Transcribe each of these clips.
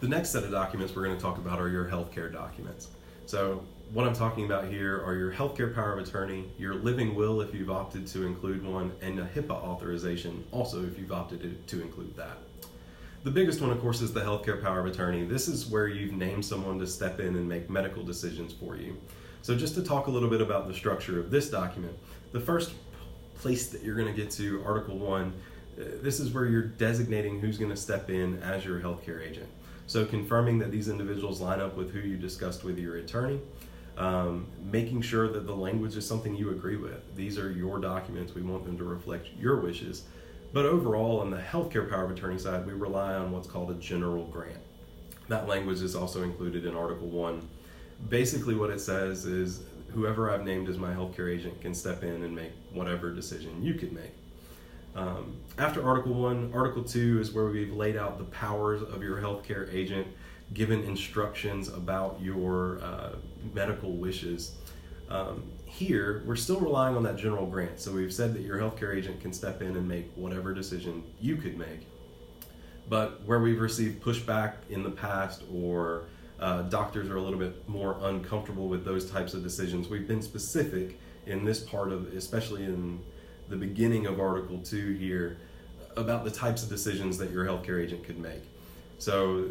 The next set of documents we're going to talk about are your healthcare documents. So what I'm talking about here are your healthcare power of attorney, your living will if you've opted to include one, and a HIPAA authorization also if you've opted to include that. The biggest one, of course, is the healthcare power of attorney. This is where you've named someone to step in and make medical decisions for you. So just to talk a little bit about the structure of this document, the first place that you're going to get to, Article 1, this is where you're designating who's going to step in as your healthcare agent. So confirming that these individuals line up with who you discussed with your attorney, making sure that the language is something you agree with. These are your documents. We want them to reflect your wishes. But overall, on the healthcare power of attorney side, we rely on what's called a general grant. That language is also included in Article 1. Basically what it says is whoever I've named as my healthcare agent can step in and make whatever decision you could make. After Article 1, Article 2 is where we've laid out the powers of your healthcare agent, given instructions about your medical wishes. Here, we're still relying on that general grant. So we've said that your healthcare agent can step in and make whatever decision you could make. But where we've received pushback in the past or doctors are a little bit more uncomfortable with those types of decisions, we've been specific in this part of, especially in the beginning of Article 2 here, about the types of decisions that your healthcare agent could make. So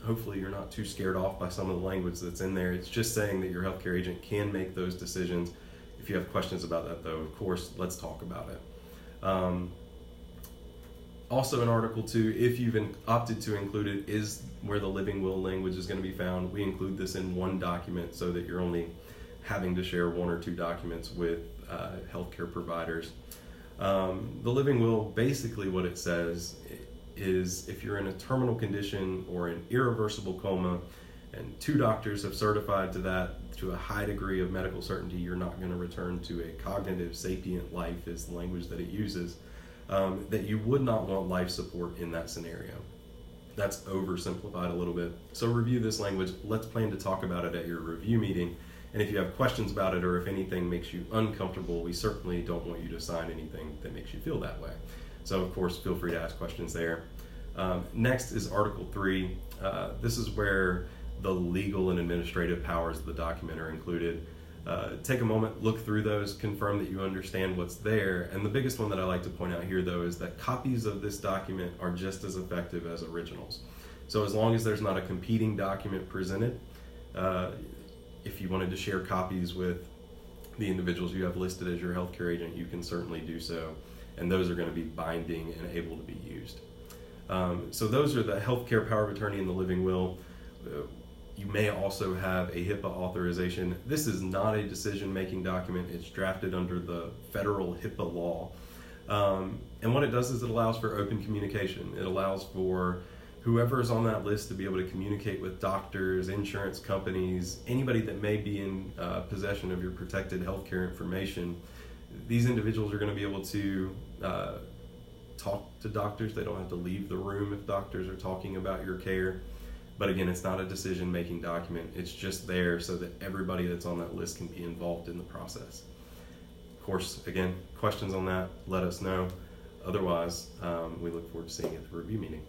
hopefully you're not too scared off by some of the language that's in there. It's just saying that your healthcare agent can make those decisions. If you have questions about that, though, of course, let's talk about it. Also in Article 2, if you've opted to include it, is where the living will language is going to be found. We include this in one document so that you're only having to share one or two documents with healthcare providers. The living will, basically what it says is if you're in a terminal condition or an irreversible coma and two doctors have certified to that to a high degree of medical certainty you're not going to return to a cognitive sapient life is the language that it uses, that you would not want life support in that scenario. That's oversimplified a little bit. So review this language. Let's plan to talk about it at your review meeting. And if you have questions about it or if anything makes you uncomfortable, we certainly don't want you to sign anything that makes you feel that way. So of course, feel free to ask questions there. Next is Article 3. This is where the legal and administrative powers of the document are included. Take a moment, look through those, confirm that you understand what's there. And the biggest one that I like to point out here, though, is that copies of this document are just as effective as originals. So as long as there's not a competing document presented, if you wanted to share copies with the individuals you have listed as your healthcare agent, you can certainly do so. And those are going to be binding and able to be used. So those are the healthcare power of attorney and the living will. You may also have a HIPAA authorization. This is not a decision-making document. It's drafted under the federal HIPAA law. And what it does is it allows for open communication. It allows for whoever is on that list to be able to communicate with doctors, insurance companies, anybody that may be in possession of your protected healthcare information. These individuals are going to be able to talk to doctors. They don't have to leave the room if doctors are talking about your care. But again, it's not a decision-making document. It's just there so that everybody that's on that list can be involved in the process. Of course, again, questions on that, let us know. Otherwise, we look forward to seeing you at the review meeting.